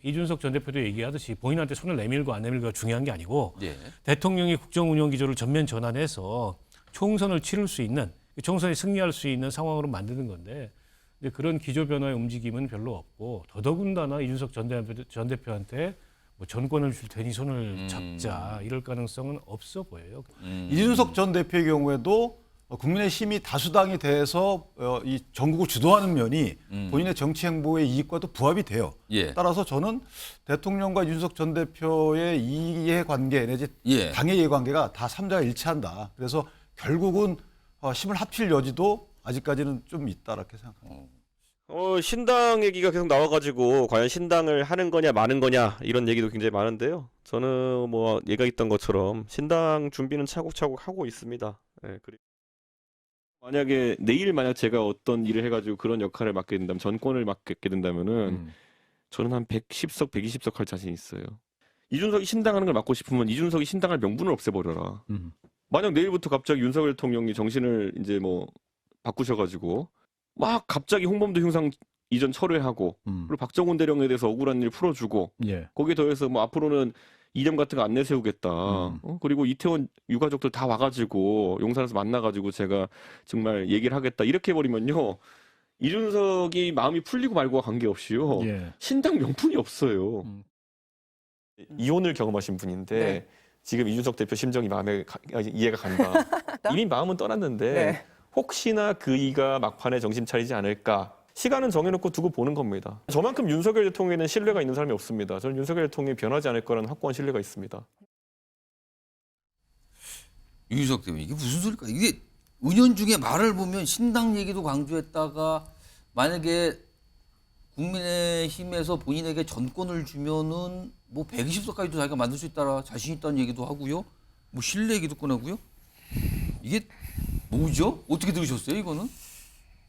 이준석 전 대표도 얘기하듯이 본인한테 손을 내밀고 안 내밀고가 중요한 게 아니고 예. 대통령이 국정운영 기조를 전면 전환해서 총선을 치를 수 있는 총선에 승리할 수 있는 상황으로 만드는 건데 근데 그런 기조 변화의 움직임은 별로 없고 더더군다나 이준석 전 대표한테 뭐 전권을 줄 테니 손을 잡자 이럴 가능성은 없어 보여요. 이준석 전 대표의 경우에도 국민의힘이 다수당이 돼서 이 전국을 주도하는 면이 본인의 정치 행보의 이익과도 부합이 돼요. 예. 따라서 저는 대통령과 이준석 전 대표의 이해관계 내지 예. 당의 이해관계가 다 삼자가 일치한다. 그래서 결국은 힘을 합칠 여지도 아직까지는 좀 있다 이렇게 생각합니다. 신당 얘기가 계속 나와가지고 과연 신당을 하는 거냐 마는 거냐 이런 얘기도 굉장히 많은데요. 저는 뭐 얘가 있던 것처럼 신당 준비는 차곡차곡 하고 있습니다. 네, 그리고 만약에 내일 만약 제가 어떤 일을 해가지고 그런 역할을 맡게 된다면 전권을 맡게 된다면은 저는 한 110석, 120석 할 자신 있어요. 이준석이 신당하는 걸 맡고 싶으면 이준석이 신당할 명분을 없애버려라. 만약 내일부터 갑자기 윤석열 대통령이 정신을 이제 뭐 바꾸셔가지고 막 갑자기 홍범도 흉상 이전 철회하고 그리고 박정훈 대령에 대해서 억울한 일 풀어주고 예. 거기에 더해서 뭐 앞으로는 이념 같은 거 안 내세우겠다. 그리고 이태원 유가족들 다 와가지고 용산에서 만나가지고 제가 정말 얘기를 하겠다. 이렇게 해버리면요. 이준석이 마음이 풀리고 말고와 관계없이요. 예. 신당 명분이 없어요. 이혼을 경험하신 분인데 네. 지금 이준석 대표 심정이 이해가 간다. 이미 마음은 떠났는데 네. 혹시나 그이가 막판에 정신 차리지 않을까. 시간은 정해놓고 두고 보는 겁니다. 저만큼 윤석열 대통령에는 신뢰가 있는 사람이 없습니다. 저는 윤석열 대통령이 변하지 않을 거라는 확고한 신뢰가 있습니다. 이준석 대표 이게 무슨 소리일까? 이게 은연중에 말을 보면 신당 얘기도 강조했다가 만약에 국민의힘에서 본인에게 전권을 주면은 뭐 120석까지도 자기가 만들 수 있다라 자신 있다는 얘기도 하고요. 뭐 신뢰 얘기도 꺼내고요. 이게 뭐죠? 어떻게 들으셨어요, 이거는?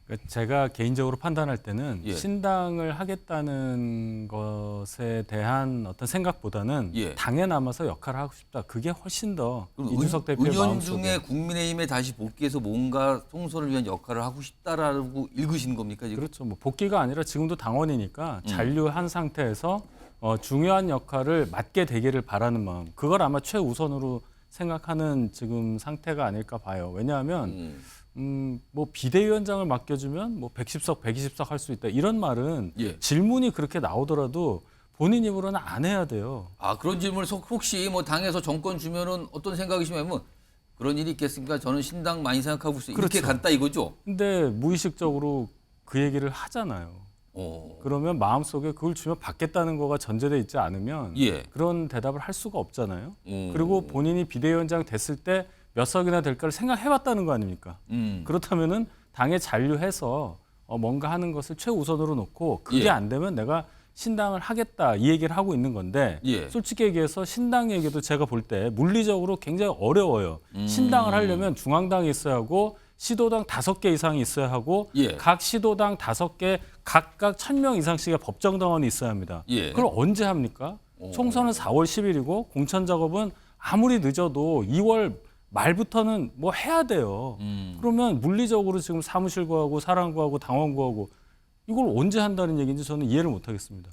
그러니까 제가 개인적으로 판단할 때는 예. 신당을 하겠다는 것에 대한 어떤 생각보다는 예. 당에 남아서 역할을 하고 싶다. 그게 훨씬 더 그럼 이준석 대표의 은연중에 마음속에 국민의힘에 다시 복귀해서 뭔가 총선을 위한 역할을 하고 싶다라고 읽으시는 겁니까 지금? 그렇죠. 뭐 복귀가 아니라 지금도 당원이니까 잔류한 상태에서 중요한 역할을 맡게 되기를 바라는 마음. 그걸 아마 최우선으로 생각하는 지금 상태가 아닐까 봐요. 왜냐하면 뭐 비대위원장을 맡겨주면 뭐 110석, 120석 할 수 있다. 이런 말은 예. 질문이 그렇게 나오더라도 본인 입으로는 안 해야 돼요. 아 그런 질문을 혹시 뭐 당에서 정권 주면은 어떤 생각이시면 그런 일이 있겠습니까? 저는 신당 많이 생각하고 있어요. 이렇게 그렇죠. 간다 이거죠? 근데 무의식적으로 그 얘기를 하잖아요. 그러면 마음속에 그걸 주면 받겠다는 거가 전제돼 있지 않으면 예. 그런 대답을 할 수가 없잖아요. 그리고 본인이 비대위원장 됐을 때 몇 석이나 될까를 생각해봤다는 거 아닙니까? 그렇다면은 당에 잔류해서 뭔가 하는 것을 최우선으로 놓고 그게 예. 안 되면 내가 신당을 하겠다 이 얘기를 하고 있는 건데 예. 솔직히 얘기해서 신당 얘기도 제가 볼 때 물리적으로 굉장히 어려워요. 신당을 하려면 중앙당이 있어야 하고 시도당 5개 이상이 있어야 하고 예. 각 시도당 5개 각각 1,000명 이상씩의 법정당원이 있어야 합니다. 예. 그걸 언제 합니까? 총선은 4월 10일이고 공천 작업은 아무리 늦어도 2월 말부터는 뭐 해야 돼요. 그러면 물리적으로 지금 사무실 구하고 사람 구하고 당원 구하고 이걸 언제 한다는 얘기인지 저는 이해를 못 하겠습니다.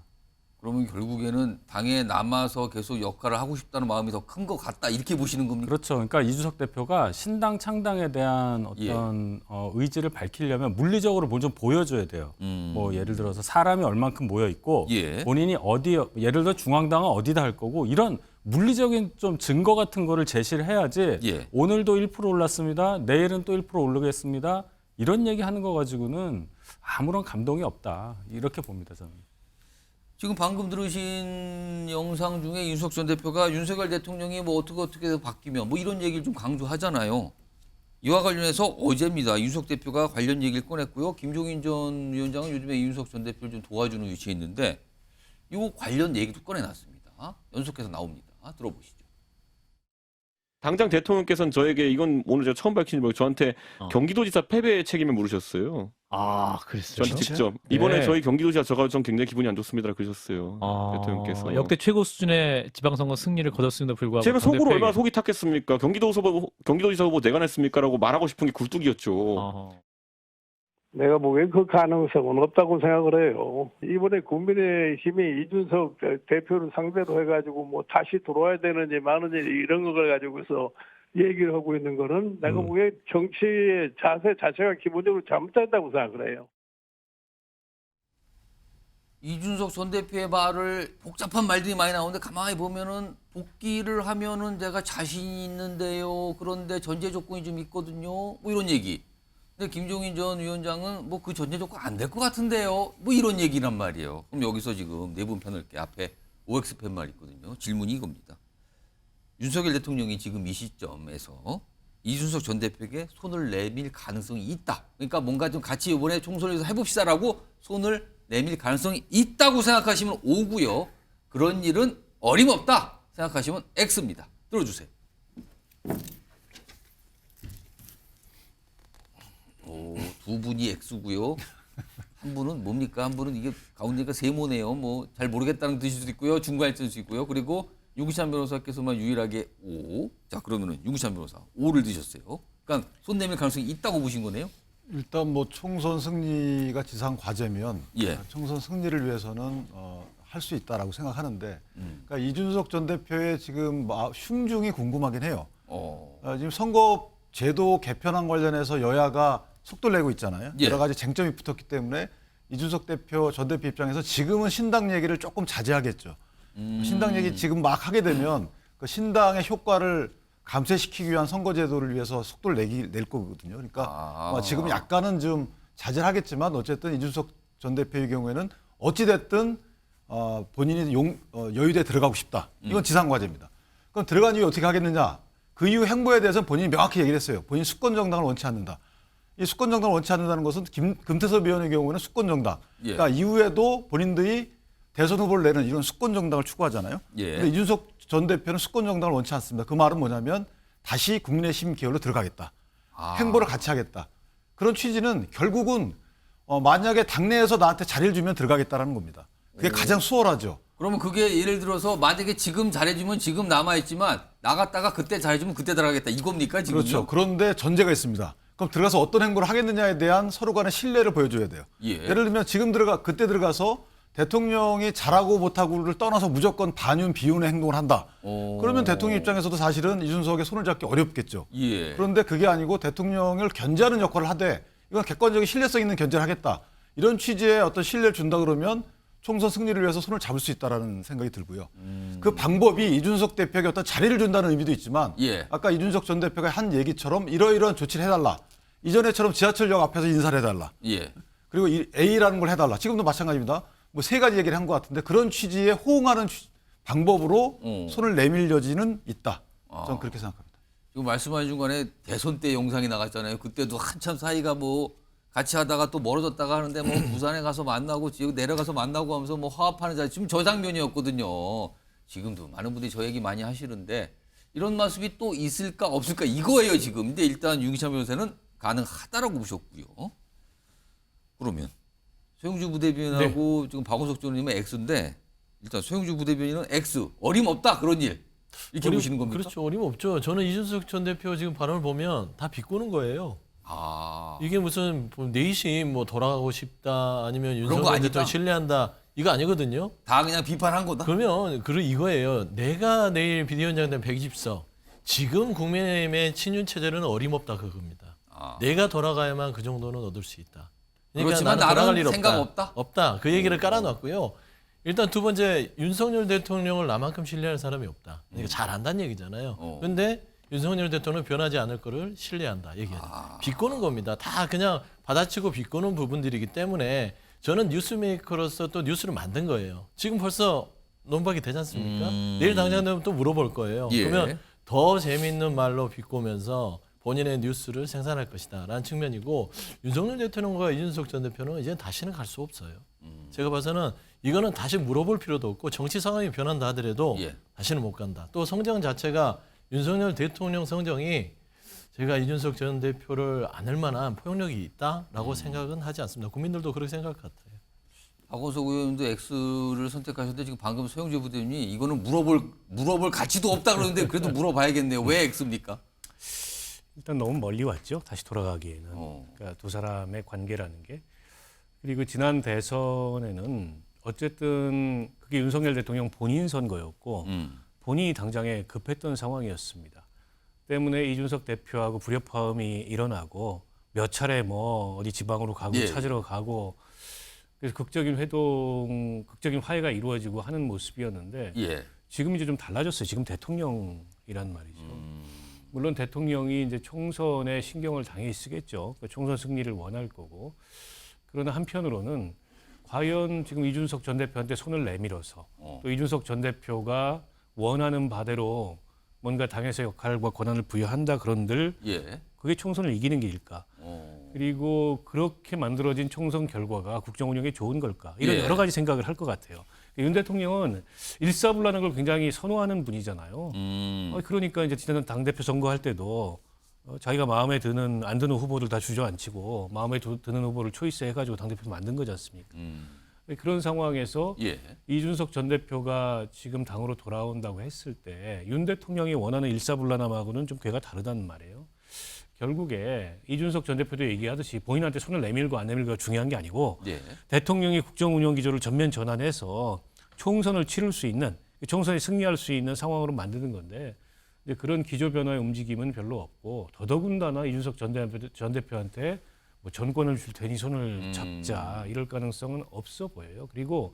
그러면 결국에는 당에 남아서 계속 역할을 하고 싶다는 마음이 더 큰 것 같다 이렇게 보시는 겁니까? 그렇죠. 그러니까 이준석 대표가 신당 창당에 대한 어떤 의지를 밝히려면 물리적으로 뭘 좀 보여줘야 돼요. 뭐 예를 들어서 사람이 얼만큼 모여 있고 예. 본인이 어디 예를 들어 중앙당은 어디다 할 거고 이런 물리적인 좀 증거 같은 거를 제시를 해야지 예. 오늘도 1% 올랐습니다. 내일은 또 1% 오르겠습니다. 이런 얘기하는 거 가지고는 아무런 감동이 없다. 이렇게 봅니다, 저는. 지금 방금 들으신 영상 중에 윤석열 전 대표가 윤석열 대통령이 뭐 어떻게 바뀌면 뭐 이런 얘기를 좀 강조하잖아요. 이와 관련해서 어제입니다. 윤석 대표가 관련 얘기를 꺼냈고요. 김종인 전 위원장은 요즘에 윤석 전 대표를 좀 도와주는 위치에 있는데 이거 관련 얘기도 꺼내놨습니다. 연속해서 나옵니다. 들어보시죠. 당장 대통령께서는 저에게 이건 오늘 제가 처음 밝힌 거 저한테 경기도지사 패배 책임을 물으셨어요. 아, 그랬어요. 저한테 직접. 이번에 네. 저희 경기도지사 저가 좀 굉장히 기분이 안 좋습니다. 그러셨어요. 대통령께서. 역대 최고 수준의 지방선거 승리를 거뒀음에도 불구하고 제가 속으로 당대표에게- 얼마나 속이 탔겠습니까? 경기도지사 후보 내가 냈습니까라고 말하고 싶은 게 굴뚝이었죠. 어허. 내가 보기엔 그 가능성은 없다고 생각을 해요. 이번에 국민의힘이 이준석 대표를 상대로 해가지고 뭐 다시 들어와야 되는지 마는지 이런 걸 가지고서 얘기를 하고 있는 거는 내가 보기엔 정치의 자세 자체가 기본적으로 잘못됐다고 생각을 해요. 이준석 전 대표의 말을 복잡한 말들이 많이 나오는데 가만히 보면은 복귀를 하면은 내가 자신이 있는데요. 그런데 전제 조건이 좀 있거든요. 뭐 이런 얘기. 근데 김종인 전 위원장은 뭐 그 전제 조건 안 될 것 같은데요. 뭐 이런 얘기란 말이에요. 그럼 여기서 지금 네 분 편을 게 앞에 OX 팻말 있거든요. 질문이 이겁니다. 윤석열 대통령이 지금 이 시점에서 이준석 전 대표에게 손을 내밀 가능성이 있다. 그러니까 뭔가 좀 같이 이번에 총선에서 해봅시다라고 손을 내밀 가능성이 있다고 생각하시면 O고요. 그런 일은 어림없다 생각하시면 X입니다. 들어주세요. 두 분이 X고요. 한 분은 뭡니까? 한 분은 이게 가운데가 세모네요. 뭐 잘 모르겠다는 뜻일 수도 있고요. 중간일 수도 있고요. 그리고 유기찬 변호사께서만 유일하게 O. 자, 그러면은 유기찬 변호사 O를 드셨어요. 그러니까 손 내밀 가능성이 있다고 보신 거네요. 일단 뭐 총선 승리가 지상 과제면 예. 총선 승리를 위해서는 할 수 있다라고 생각하는데 그러니까 이준석 전 대표의 지금 흉중이 궁금하긴 해요. 지금 선거 제도 개편안 관련해서 여야가 속도를 내고 있잖아요. 예. 여러 가지 쟁점이 붙었기 때문에 이준석 전 대표 입장에서 지금은 신당 얘기를 조금 자제하겠죠. 신당 얘기 지금 막 하게 되면 그 신당의 효과를 감쇄시키기 위한 선거제도를 위해서 속도를 낼 거거든요. 그러니까 지금 약간은 좀 자제를 하겠지만 어쨌든 이준석 전 대표의 경우에는 어찌됐든 본인이 여의도에 들어가고 싶다. 이건 지상과제입니다. 그럼 들어간 이후에 어떻게 하겠느냐. 그 이후 행보에 대해서는 본인이 명확히 얘기를 했어요. 본인 수권정당을 원치 않는다. 이 수권정당을 원치 않는다는 것은 금태섭 의원의 경우에는 수권정당. 예. 그러니까 이후에도 본인들이 대선 후보를 내는 이런 수권정당을 추구하잖아요. 예. 근데 이준석 전 대표는 수권정당을 원치 않습니다. 그 말은 뭐냐면 다시 국민의힘 계열로 들어가겠다. 행보를 같이 하겠다. 그런 취지는 결국은 만약에 당내에서 나한테 자리를 주면 들어가겠다라는 겁니다. 그게 가장 수월하죠. 그러면 그게 예를 들어서 만약에 지금 잘해주면 지금 남아있지만 나갔다가 그때 잘해주면 그때 들어가겠다 이겁니까 지금요? 그렇죠. 그런데 전제가 있습니다. 그럼 들어가서 어떤 행보를 하겠느냐에 대한 서로 간의 신뢰를 보여줘야 돼요. 예. 예를 들면 그때 들어가서 대통령이 잘하고 못하고를 떠나서 무조건 반윤 비윤의 행동을 한다. 그러면 대통령 입장에서도 사실은 이준석의 손을 잡기 어렵겠죠. 예. 그런데 그게 아니고 대통령을 견제하는 역할을 하되 이건 객관적인 신뢰성 있는 견제를 하겠다. 이런 취지의 어떤 신뢰를 준다 그러면 총선 승리를 위해서 손을 잡을 수 있다라는 생각이 들고요. 그 방법이 이준석 대표에게 어떤 자리를 준다는 의미도 있지만 예. 아까 이준석 전 대표가 한 얘기처럼 이러이러한 조치를 해달라. 이전에처럼 지하철역 앞에서 인사를 해달라. 예. 그리고 이 A라는 걸 해달라. 지금도 마찬가지입니다. 뭐 세 가지 얘기를 한 것 같은데 그런 취지에 호응하는 방법으로 손을 내밀려지는 있다. 저는 그렇게 생각합니다. 지금 말씀하신 중간에 대선 때 영상이 나갔잖아요. 그때도 한참 사이가 뭐 같이 하다가 또 멀어졌다가 하는데 뭐 부산에 가서 만나고 지금 내려가서 만나고 하면서 뭐 화합하는 자리 지금 저 장면이었거든요. 지금도 많은 분들이 저 얘기 많이 하시는데 이런 모습이 또 있을까 없을까 이거예요 지금. 근데 일단 유기찬 변호사는 가능하다라고 보셨고요. 그러면 소영주 부대변인하고 지금 박원석 의원님은 X인데 일단 소영주 부대변인은 X 어림없다 그런 일 이렇게 보시는 겁니까? 그렇죠. 어림없죠. 저는 이준석 전 대표 지금 발언을 보면 다 비꼬는 거예요. 이게 무슨 내심 뭐 돌아가고 싶다 아니면 그런 거 윤석열 아니다. 대통령 신뢰한다 이거 아니거든요. 다 그냥 비판한 거다. 그러면 이거예요. 내가 내일 비대위원장 되면 120석. 지금 국민의힘의 친윤 체제는 어림없다 그겁니다. 내가 돌아가야만 그 정도는 얻을 수 있다. 그러니까 그렇지만 나는 돌아갈 나는 일 생각 없다. 없다? 없다. 그 얘기를 깔아놨고요. 일단 두 번째 윤석열 대통령을 나만큼 신뢰할 사람이 없다. 그러니까 잘 안다는 얘기잖아요. 그런데 윤석열 대통령은 변하지 않을 거를 신뢰한다. 얘기하죠. 비꼬는 겁니다. 다 그냥 받아치고 비꼬는 부분들이기 때문에 저는 뉴스메이커로서 또 뉴스를 만든 거예요. 지금 벌써 논박이 되지 않습니까? 내일 당장 되면 또 물어볼 거예요. 예. 그러면 더 재미있는 말로 비꼬면서 본인의 뉴스를 생산할 것이다 라는 측면이고 윤석열 대통령과 이준석 전 대표는 이제 다시는 갈 수 없어요. 제가 봐서는 이거는 다시 물어볼 필요도 없고 정치 상황이 변한다 하더라도 예. 다시는 못 간다. 또 성정 자체가 윤석열 대통령 성정이 제가 이준석 전 대표를 안을 만한 포용력이 있다라고 생각은 하지 않습니다. 국민들도 그렇게 생각할 것 같아요. 박원석 의원도 X를 선택하셨는데 지금 방금 소영주 부대변인이 이거는 물어볼 가치도 없다 그러는데 그래도 물어봐야겠네요. 왜 X입니까? 일단 너무 멀리 왔죠. 다시 돌아가기에는. 어. 그러니까 두 사람의 관계라는 게. 그리고 지난 대선에는 어쨌든 그게 윤석열 대통령 본인 선거였고 본인이 당장에 급했던 상황이었습니다. 때문에 이준석 대표하고 불협화음이 일어나고 몇 차례 뭐 어디 지방으로 가고 예. 찾으러 가고 그래서 극적인 회동, 극적인 화해가 이루어지고 하는 모습이었는데 예. 지금 이제 좀 달라졌어요. 지금 대통령이란 말이죠. 물론 대통령이 이제 총선에 신경을 당연히 쓰겠죠. 그러니까 총선 승리를 원할 거고. 그러나 한편으로는 과연 지금 이준석 전 대표한테 손을 내밀어서 또 이준석 전 대표가 원하는 바대로 뭔가 당에서 역할과 권한을 부여한다 그런들 예. 그게 총선을 이기는 길일까? 그리고 그렇게 만들어진 총선 결과가 국정 운영에 좋은 걸까? 이런 예. 여러 가지 생각을 할 것 같아요. 윤 대통령은 일사불란한 걸 굉장히 선호하는 분이잖아요. 그러니까 이제 지난 당대표 선거할 때도 자기가 마음에 드는 안 드는 후보들 다 주저앉히고 마음에 드는 후보를 초이스해가지고 당대표 만든 거지 않습니까? 그런 상황에서 예. 이준석 전 대표가 지금 당으로 돌아온다고 했을 때 윤 대통령이 원하는 일사불란함하고는 좀 궤가 다르다는 말이에요. 결국에 이준석 전 대표도 얘기하듯이 본인한테 손을 내밀고 안 내밀고가 중요한 게 아니고 예. 대통령이 국정 운영 기조를 전면 전환해서 총선을 치를 수 있는 총선에 승리할 수 있는 상황으로 만드는 건데 이제 그런 기조 변화의 움직임은 별로 없고 더더군다나 이준석 전 대표한테 뭐 전권을 줄 테니 손을 잡자 이럴 가능성은 없어 보여요. 그리고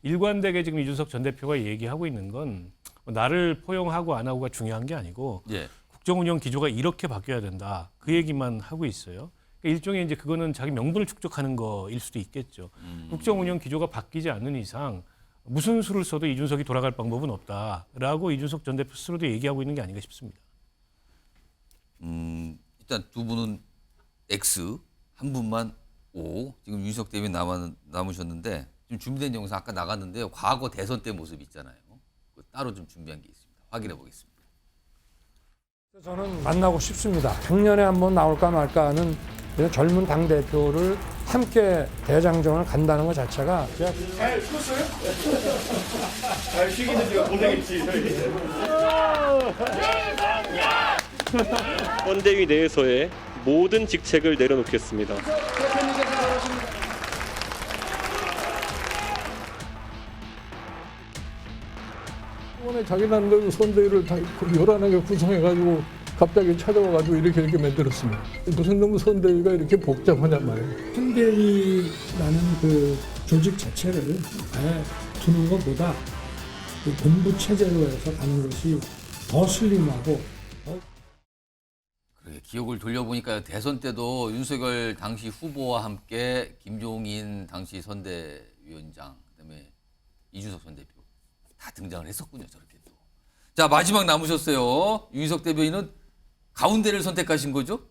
일관되게 지금 이준석 전 대표가 얘기하고 있는 건 나를 포용하고 안 하고가 중요한 게 아니고 예. 국정 운영 기조가 이렇게 바뀌어야 된다. 그 얘기만 하고 있어요. 그러니까 일종의 이제 그거는 자기 명분을 축적하는 거일 수도 있겠죠. 국정 운영 기조가 바뀌지 않는 이상 무슨 수를 써도 이준석이 돌아갈 방법은 없다라고 이준석 전 대표 스스로도 얘기하고 있는 게 아닌가 싶습니다. 일단 두 분은 X, 한 분만 O. 지금 윤석 대표 남으셨는데 지금 준비된 영상 아까 나갔는데요. 과거 대선 때 모습 있잖아요. 그거 따로 좀 준비한 게 있습니다. 확인해 보겠습니다. 저는 만나고 싶습니다. 작년에 한번 나올까 말까 하는 이런 젊은 당대표를 함께 대장정을 간다는 것 자체가 제가 선대위 내에서의 모든 직책을 내려놓겠습니다. 이번에 자기네들 선대위를 다 요란하게 구성해가지고 갑자기 찾아와가지고 이렇게 만들었습니다. 무슨 놈의 선대위가 이렇게 복잡하냔 말이에요. 선대위라는 그 조직 자체를 아예 두는 것보다 그 본부 체제로 해서 가는 것이 더 슬림하고 그러게 기억을 돌려보니까 대선 때도 윤석열 당시 후보와 함께 김종인 당시 선대위원장, 그다음에 이준석 전 대표 다 등장을 했었군요. 저렇게 또. 자, 마지막 남으셨어요. 윤석 대변인은 가운데를 선택하신 거죠?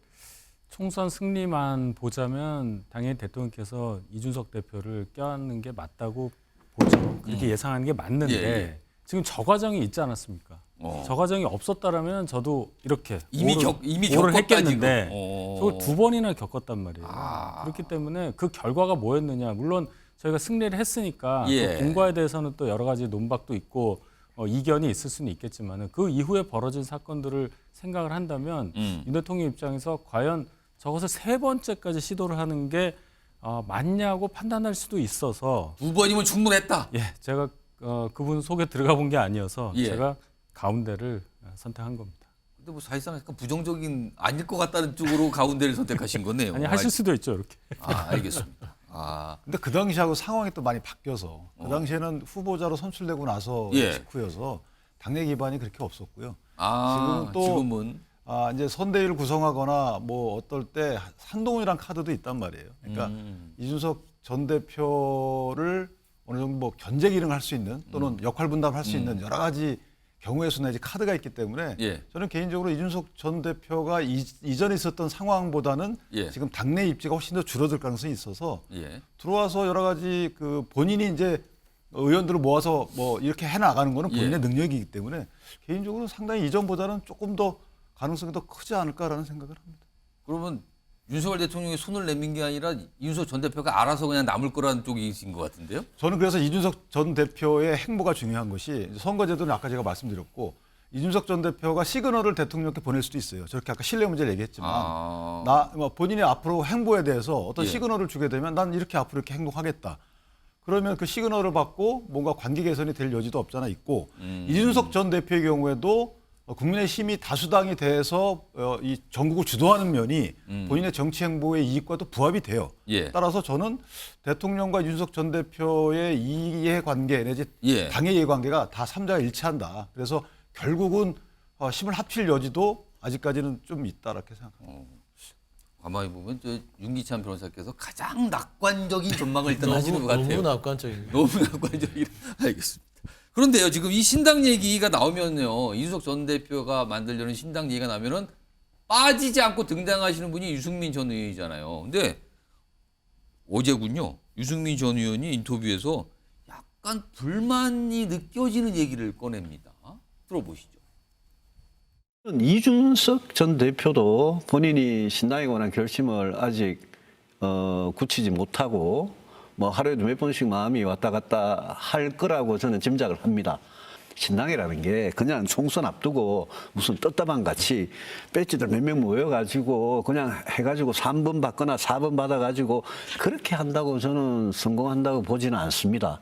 총선 승리만 보자면 당연히 대통령께서 이준석 대표를 껴안는 게 맞다고 보죠. 그렇게 예상하는 게 맞는데 예. 지금 저 과정이 있지 않았습니까? 저 과정이 없었다라면 저도 이렇게 이미 오를 겪었다, 했겠는데 지금. 저걸 두 번이나 겪었단 말이에요. 아. 그렇기 때문에 그 결과가 뭐였느냐. 물론 저희가 승리를 했으니까 예. 그 공과에 대해서는 또 여러 가지 논박도 있고 이견이 있을 수는 있겠지만 그 이후에 벌어진 사건들을 생각을 한다면 윤 대통령 입장에서 과연 저것을 세 번째까지 시도를 하는 게 맞냐고 판단할 수도 있어서 두 번이면 충분했다. 예, 제가 그분 속에 들어가 본 게 아니어서 예. 제가 가운데를 선택한 겁니다. 근데 뭐 사실상 약간 부정적인 아닐 것 같다는 쪽으로 가운데를 선택하신 거네요. 아니 하실 수도 있죠 이렇게. 알겠습니다. 아, 근데 그 당시하고 상황이 또 많이 바뀌어서 그 당시에는 후보자로 선출되고 나서 예. 직후여서 당내 기반이 그렇게 없었고요. 지금은 또 지금은 이제 선대위를 구성하거나 뭐 어떨 때 한동훈이란 카드도 있단 말이에요. 그러니까 이준석 전 대표를 어느 정도 뭐 견제 기능을 할 수 있는 또는 역할 분담할 수 있는 여러 가지 경우의 수 내지 카드가 있기 때문에 예. 저는 개인적으로 이준석 전 대표가 이전에 있었던 상황보다는 예. 지금 당내 입지가 훨씬 더 줄어들 가능성이 있어서 예. 들어와서 여러 가지 그 본인이 이제 의원들을 모아서 뭐 이렇게 해 나가는 거는 본인의 예. 능력이기 때문에 개인적으로 상당히 이전보다는 조금 더 가능성이 더 크지 않을까라는 생각을 합니다. 그러면 윤석열 대통령이 손을 내민 게 아니라 이준석 전 대표가 알아서 그냥 남을 거라는 쪽이신 것 같은데요? 저는 그래서 이준석 전 대표의 행보가 중요한 것이 선거제도는 아까 제가 말씀드렸고 이준석 전 대표가 시그널을 대통령께 보낼 수도 있어요. 저렇게 아까 신뢰 문제를 얘기했지만 뭐 본인이 앞으로 행보에 대해서 어떤 예. 시그널을 주게 되면 난 이렇게 앞으로 이렇게 행동하겠다. 그러면 그 시그널을 받고 뭔가 관계 개선이 될 여지도 없잖아 있고 이준석 전 대표의 경우에도 국민의힘이 다수당이 돼서 이 전국을 주도하는 면이 본인의 정치 행보의 이익과도 부합이 돼요. 예. 따라서 저는 대통령과 이준석 전 대표의 이해관계 내지 예. 당의 이해관계가 다 삼자가 일치한다. 그래서 결국은 힘을 합칠 여지도 아직까지는 좀 있다 이렇게 생각합니다. 가만히 보면 저 윤기찬 변호사께서 가장 낙관적인 전망을 일단 하시는 것 같아요. 너무 낙관적인. 너무 낙관적이라. 알겠습니다. 그런데요, 지금 이 신당 얘기가 나오면요, 이준석 전 대표가 만들려는 신당 얘기가 나면은 빠지지 않고 등장하시는 분이 유승민 전 의원이잖아요. 근데 어제군요, 유승민 전 의원이 인터뷰에서 약간 불만이 느껴지는 얘기를 꺼냅니다. 들어보시죠. 이준석 전 대표도 본인이 신당에 관한 결심을 아직 굳히지 못하고 뭐 하루에도 몇 번씩 마음이 왔다 갔다 할 거라고 저는 짐작을 합니다. 신당이라는 게 그냥 총선 앞두고 무슨 떴다방 같이 배지들 몇 명 모여가지고 그냥 해가지고 3번 받거나 4번 받아가지고 그렇게 한다고 저는 성공한다고 보지는 않습니다.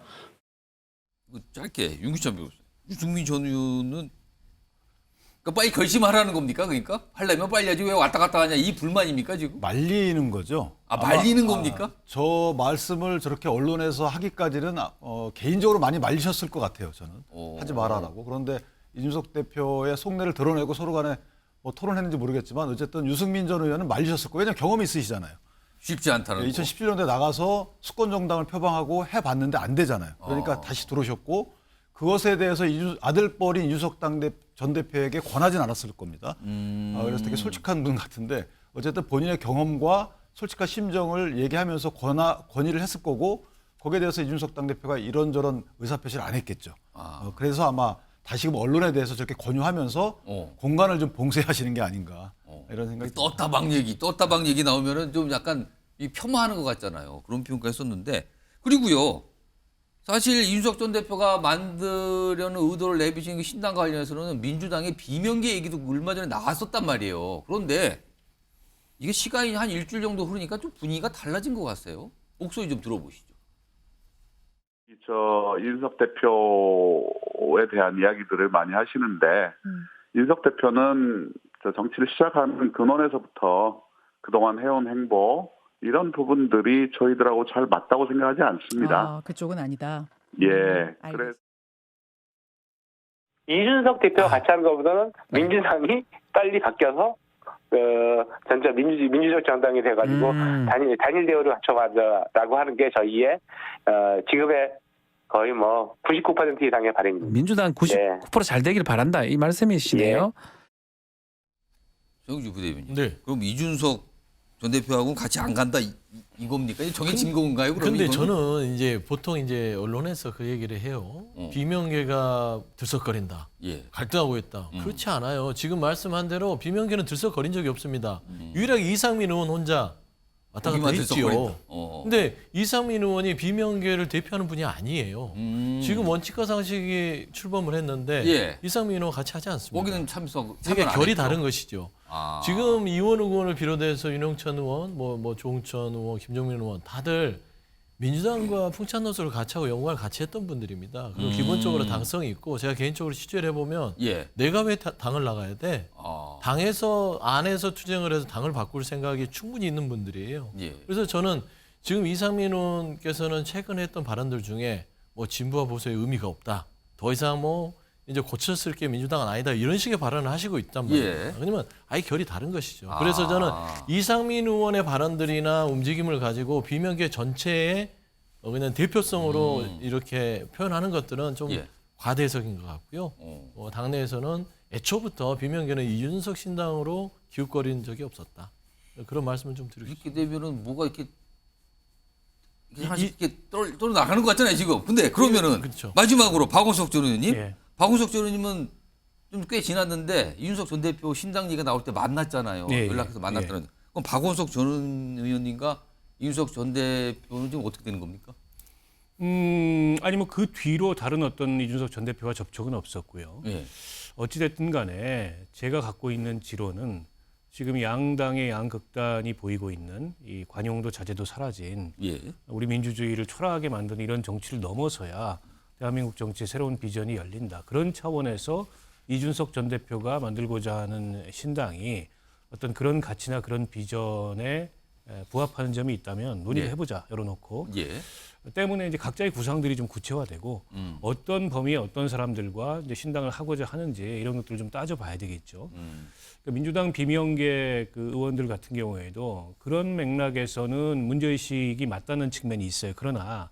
짧게 윤기찬 변호사, 유승민 전 의원은 그러니까 빨리 결심하라는 겁니까? 그러니까 하려면 빨리 하지 왜 왔다 갔다 하냐 이 불만입니까 지금? 말리는 거죠. 말리는 겁니까? 저 말씀을 저렇게 언론에서 하기까지는 개인적으로 많이 말리셨을 것 같아요. 저는 하지 말아라고. 그런데 이준석 대표의 속내를 드러내고 서로 간에 뭐 토론했는지 모르겠지만 어쨌든 유승민 전 의원은 말리셨을 거예요. 왜냐하면 경험이 있으시잖아요. 쉽지 않다는 거. 2017년도에 나가서 수권 정당을 표방하고 해봤는데 안 되잖아요. 그러니까 다시 들어오셨고 그것에 대해서 아들뻘인 이준석 전 대표에게 권하진 않았을 겁니다. 그래서 되게 솔직한 분 같은데 어쨌든 본인의 경험과 솔직한 심정을 얘기하면서 건의를 했을 거고 거기에 대해서 이준석 당대표가 이런저런 의사표시를 안 했겠죠. 그래서 아마 다시금 언론에 대해서 저렇게 권유하면서 공간을 좀 봉쇄하시는 게 아닌가 이런 생각이 듭니다. 떴다방 얘기 나오면은 좀 약간 폄하하는 것 같잖아요. 그런 표현까지 썼는데 그리고요. 사실 이준석 전 대표가 만들려는 의도를 내비친 신당 관련해서는 민주당의 비명계 얘기도 얼마 전에 나왔었단 말이에요. 그런데 이게 시간이 한 일주일 정도 흐르니까 좀 분위기가 달라진 것 같아요. 목소리 좀 들어보시죠. 이준석 대표에 대한 이야기들을 많이 하시는데 이준석 대표는 정치를 시작하는 근원에서부터 그동안 해온 행보 이런 부분들이 저희들하고 잘 맞다고 생각하지 않습니다. 그쪽은 아니다. 예. 알겠습니다. 이준석 대표가 같이 하는 것보다는 민주당이 빨리 바뀌어서 전체 민주적 정당이 돼가지고 단일 대우를 갖춰가자라고 하는 게 저희의 지금의 거의 뭐 99% 이상의 바람입니다. 민주당 99% 잘 되기를 바란다 이 말씀이시네요. 정규 부대변인. 네. 그럼 이준석 전 대표하고는 같이 안 간다 이겁니까? 정해진 건가요? 근데 저는 이제 보통 이제 언론에서 그 얘기를 해요. 비명계가 들썩거린다. 갈등하고 있다. 그렇지 않아요. 지금 말씀한 대로 비명계는 들썩거린 적이 없습니다. 유일하게 이상민 의원 혼자 왔다 갔다 했지요. 근데 이상민 의원이 비명계를 대표하는 분이 아니에요. 지금 원칙과 상식이 출범을 했는데 이상민 의원 같이 하지 않습니다. 거기는 참석. 이게 결이 다른 것이죠. 지금 이원 의원을 비롯해서 윤영찬 의원, 뭐 조홍천 의원, 김종민 의원 다들 민주당과 풍찬노소를 같이 하고 영광을 같이 했던 분들입니다. 그리고 기본적으로 당성이 있고 제가 개인적으로 취재를 해보면 내가 왜 당을 나가야 돼? 당에서 안에서 투쟁을 해서 당을 바꿀 생각이 충분히 있는 분들이에요. 그래서 저는 지금 이상민 의원께서는 최근에 했던 발언들 중에 뭐 진보와 보수의 의미가 없다. 더 이상 뭐 이제 고쳤을 게 민주당은 아니다 이런 식의 발언을 하시고 있단 말이에요. 왜냐면 아예 결이 다른 것이죠. 그래서 저는 이상민 의원의 발언들이나 움직임을 가지고 비명계 전체의 그냥 대표성으로 이렇게 표현하는 것들은 좀 과대해석인 것 같고요. 당내에서는 애초부터 비명계는 이준석 신당으로 기웃거린 적이 없었다. 그런 말씀을 좀 드리고 싶습니다. 이렇게 되면은 뭐가 이렇게 하나씩 이렇게 떨어 나가는 것 같잖아요 지금. 근데 그러면은 마지막으로 박원석 전 의원님. 박원석 전 의원님은 좀 꽤 지났는데 이준석 전 대표 신당 얘기가 나올 때 만났잖아요. 연락해서 만났다는. 그럼 박원석 전 의원님과 이준석 전 대표는 지금 어떻게 되는 겁니까? 아니 뭐 그 뒤로 다른 어떤 이준석 전 대표와 접촉은 없었고요. 예. 어찌됐든 간에 제가 갖고 있는 지론은 지금 양당의 양극단이 보이고 있는 이 관용도 자제도 사라진 예. 우리 민주주의를 초라하게 만드는 이런 정치를 넘어서야 대한민국 정치의 새로운 비전이 열린다. 그런 차원에서 이준석 전 대표가 만들고자 하는 신당이 어떤 그런 가치나 그런 비전에 부합하는 점이 있다면 논의를 예. 해보자 열어놓고 예. 때문에 이제 각자의 구상들이 좀 구체화되고 어떤 범위에 어떤 사람들과 이제 신당을 하고자 하는지 이런 것들을 좀 따져봐야 되겠죠. 그러니까 민주당 비명계 그 의원들 같은 경우에도 그런 맥락에서는 문제의식이 맞다는 측면이 있어요. 그러나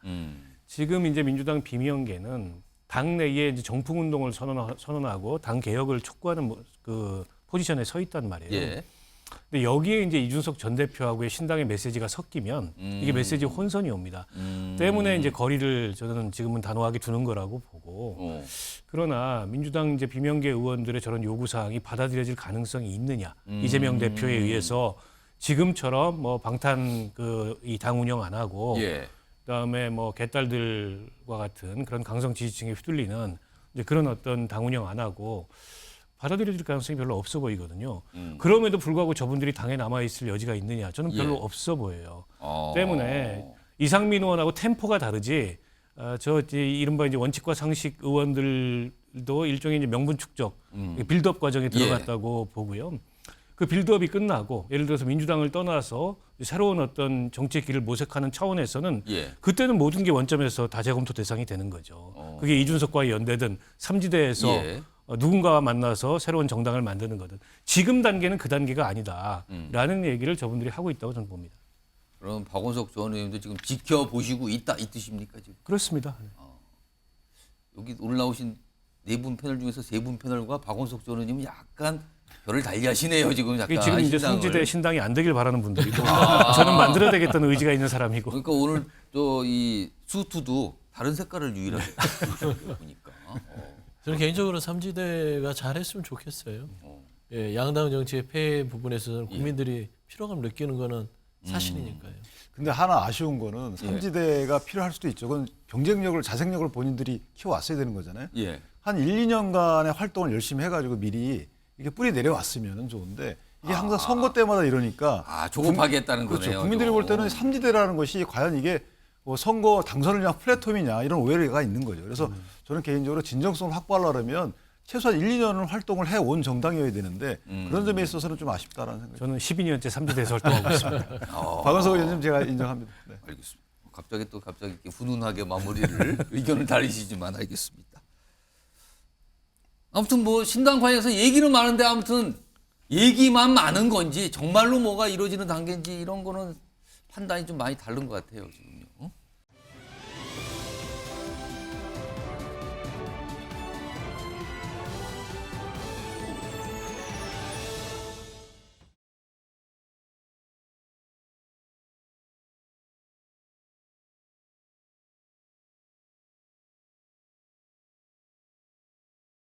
지금 이제 민주당 비명계는 당내에 이제 정풍운동을 선언하고 당 개혁을 촉구하는 그 포지션에 서 있단 말이에요. 예. 근데 여기에 이제 이준석 전 대표하고의 신당의 메시지가 섞이면 이게 메시지 혼선이 옵니다. 때문에 이제 거리를 저는 지금은 단호하게 두는 거라고 보고 그러나 민주당 이제 비명계 의원들의 저런 요구 사항이 받아들여질 가능성이 있느냐 이재명 대표에 의해서 지금처럼 뭐 방탄 그 이 당 운영 안 하고 예. 그다음에 뭐 개딸들과 같은 그런 강성 지지층에 휘둘리는 이제 그런 어떤 당 운영 안 하고 받아들여질 가능성이 별로 없어 보이거든요. 그럼에도 불구하고 저분들이 당에 남아있을 여지가 있느냐 저는 별로 예. 없어 보여요. 때문에 이상민 의원하고 템포가 다르지 저 이른바 이제 원칙과 상식 의원들도 일종의 이제 명분 축적 빌드업 과정에 들어갔다고 보고요. 그 빌드업이 끝나고 예를 들어서 민주당을 떠나서 새로운 어떤 정치의 길을 모색하는 차원에서는 예. 그때는 모든 게 원점에서 다 재검토 대상이 되는 거죠. 그게 이준석과의 연대든 삼지대에서 예. 누군가와 만나서 새로운 정당을 만드는 거든 지금 단계는 그 단계가 아니다라는 얘기를 저분들이 하고 있다고 저는 봅니다. 그럼 박원석 전 의원도 지금 지켜보시고 있다 이 뜻입니까 지금? 그렇습니다. 여기 오늘 나오신 네 분 패널 중에서 세 분 패널과 박원석 전 의원님은 약간 별을 달리하시네요 지금 약간. 지금 이제 신당을. 삼지대 신당이 안 되길 바라는 분들이고 저는 만들어야 되겠다는 의지가 있는 사람이고. 그러니까 오늘 또 이 수트도 다른 색깔을 유일하게 보니까. 저는 개인적으로 삼지대가 잘했으면 좋겠어요. 예, 양당 정치의 폐해 부분에서는 국민들이 피로감 느끼는 거는 사실이니까요. 근데 하나 아쉬운 거는 삼지대가 필요할 수도 있죠. 그건 경쟁력을, 자생력을 본인들이 키워왔어야 되는 거잖아요. 예. 한 1, 2년간의 활동을 열심히 해가지고 미리 이게 뿌리 내려왔으면 좋은데 이게 항상 선거 때마다 이러니까 조급하게 했다는 그렇죠. 거네요. 국민들이 볼 때는 삼지대라는 것이 과연 이게 뭐 선거 당선을 위한 플랫폼이냐 이런 오해가 있는 거죠. 그래서 저는 개인적으로 진정성을 확보하려면 최소한 1, 2년을 활동을 해온 정당이어야 되는데 그런 점에 있어서는 좀 아쉽다라는 생각이 저는 12년째 삼지대에서 활동하고 있습니다. 박원석 의원님 제가 인정합니다. 네. 알겠습니다. 갑자기 이렇게 훈훈하게 마무리를 의견을 다르시지만 알겠습니다. 아무튼 뭐 신당 관련해서 얘기는 많은데 아무튼 얘기만 많은 건지 정말로 뭐가 이루어지는 단계인지 이런 거는 판단이 좀 많이 다른 것 같아요 지금.